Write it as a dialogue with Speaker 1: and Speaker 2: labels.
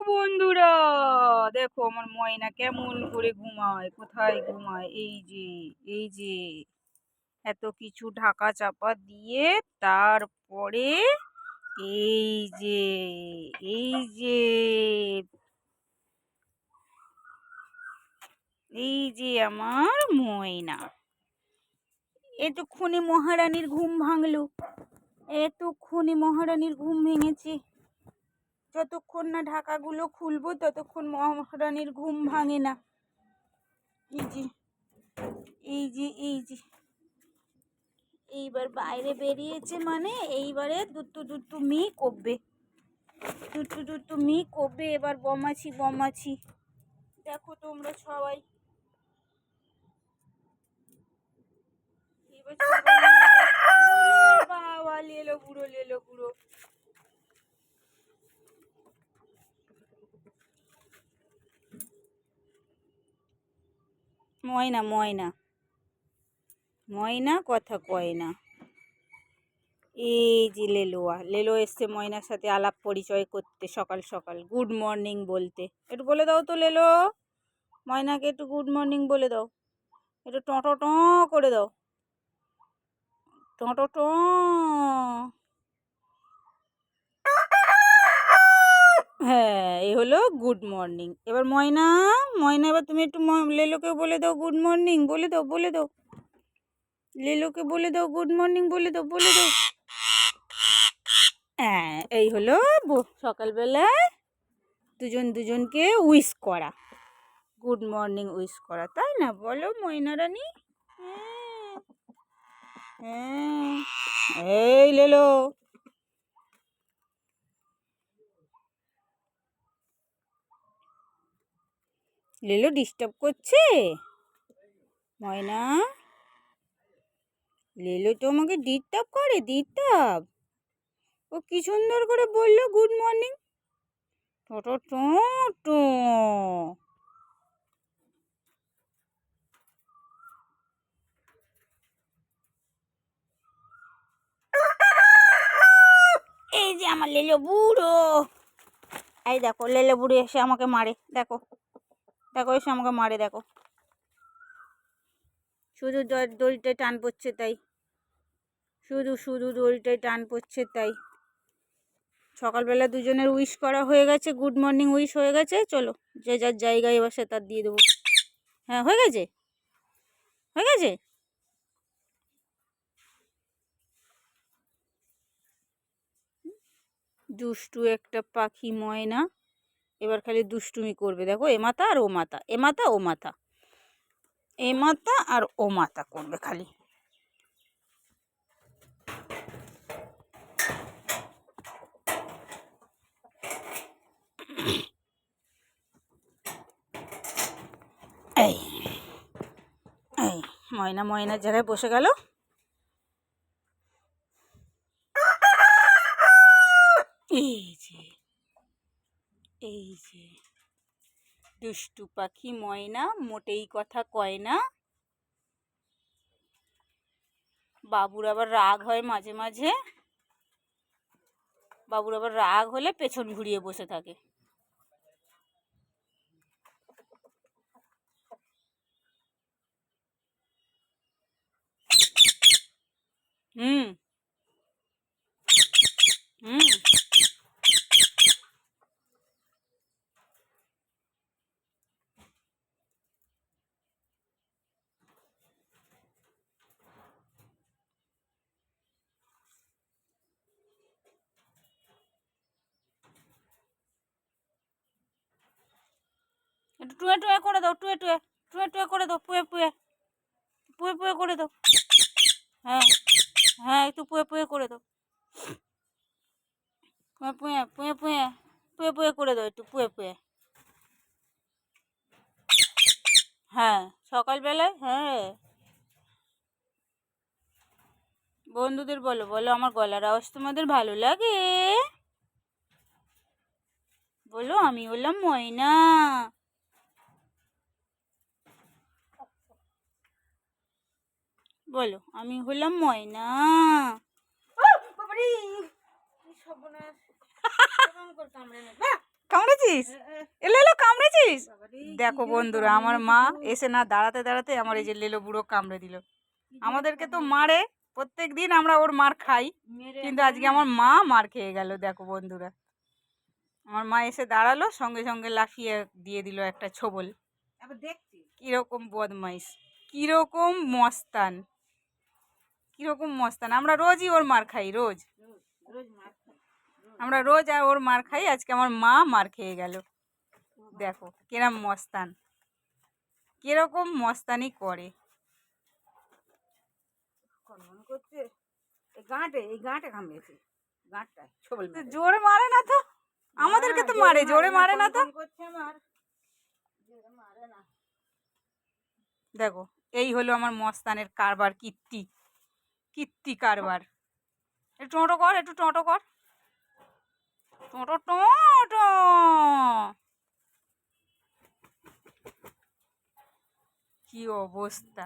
Speaker 1: বন্ধুরা, দেখো আমার ময়না কেমন করে ঘুমায়, কোথায় ঘুমায়। এই যে এত কিছু ঢাকা চাপা দিয়ে তারপরে এই যে এই যে এই যে আমার ময়না। এতক্ষণে মহারানীর ঘুম ভাঙলো, এতক্ষণে মহারানীর ঘুম ভেঙেছে। যতক্ষণ না ঢাকাগুলো খুলবো ততক্ষণ মহারানীর ঘুম ভাঙে না। এই যে এইবার বাইরে বেরিয়েছে, মানে এইবারে দুট্টু মি করবে, দুট্টু মি করবে। এবার বমাছি দেখো তোমরা সবাই। এবার বাবা লেলো বুড়ো ময়না কথা কয় না। এই যে লেলো এসছে ময়নার সাথে আলাপ পরিচয় করতে সকাল সকাল, গুড মর্নিং বলতে। একটু বলে দাও তো লেলো, ময়নাকে একটু গুড মর্নিং বলে দাও, একটু ট করে দাও, ট। হ্যাঁ, এই হলো গুড মর্নিং। এবার ময়না এবার তুমি একটু লেলোকে বলে দাও গুড মর্নিং, বলে দাও লেলোকে বলে দাও গুড মর্নিং, বলে দাও। হ্যাঁ, এই হলো সকালবেলায় দুজনকে উইশ করা, গুড মর্নিং উইশ করা, তাই না? বলো ময়না রানী। হ্যাঁ, এই লেলো ডিস্টার্ব করছে ময়না। লেলো তো আমাকে ডিস্টার্ব করে, ও কি সুন্দর করে বললো গুড মর্নিং, টো। এই যে আমার লেলো বুড়ো, এই দেখো লেলো বুড়ো এসে আমাকে মারে, দেখো এসে আমাকে মারে, দেখো শুধু দড়িটায় টান পড়ছে তাই, শুধু দড়িটায় টান পড়ছে তাই। সকালবেলা দুজনের উইশ করা হয়ে গেছে, গুড মর্নিং উইশ হয়ে গেছে। চলো যে যার জায়গায় এবার সে তার দিয়ে দেবো। হ্যাঁ, হয়ে গেছে। দুষ্টু একটা পাখি ময়না, এবার খালি দুষ্টুমি করবে। দেখো এ মাথা আর ও মাথা, এ মাথা ও মাথা, এ মাথা আর ও মাথা করবে খালি। এই ময়নার জায়গায় বসে গেল। এই যে দুষ্টু পাখি ময়না মোটেই কথা কয় না। বাবুর আবার রাগ হয় মাঝে মাঝে, বাবুর আবার রাগ হলে পেছন ঘুরিয়ে বসে থাকে। হুম হুম একটু টুয়ে করে দাও, টুয়ে করে দাও, পুয়ে করে দাও। হ্যাঁ একটু পুয়ে করে দাও, পুয়ে করে দাও, একটু পুয়ে। হ্যাঁ সকালবেলায়, হ্যাঁ বন্ধুদের বলো আমার গলার আওয়াজ তোমাদের ভালো লাগে, বলো আমি হলাম ময়না। বলো আমি হলাম ময়না। কামড়েছিস? এলো এলো কামড়েছিস? দেখো বন্ধুরা, আমার মা এসে না দাঁড়াতে দাঁড়াতে আমার এই যে লেলো বুড়ো কামড়ে দিল। আমাদেরকে তো মারে, প্রত্যেক দিন আমরা ওর মার খাই, কিন্তু আজকে আমার মা মার খেয়ে গেল। দেখো বন্ধুরা, আমার মা এসে দাঁড়ালো, সঙ্গে সঙ্গে লাফিয়ে দিয়ে দিল একটা ছোবল। কিরকম বদমাইশ, কিরকম মস্তান, কিরকম মস্তান। আমরা রোজই ওর মার খাই, রোজ আমরা রোজ আর ওর মার খাই, আজকে আমার মা মার খেয়ে গেল। দেখো কিরম মস্তান, কিরকম মস্তানি করে। জোরে মারে না তো, আমাদেরকে তো মারে, জোরে মারে না তো। দেখো এই হলো আমার মস্তানের কারবার, কীর্তি, কীর্তি কারবার। একটু টোটো কর, একটু টোটো কর, টোটো টোটো। কি অবস্থা।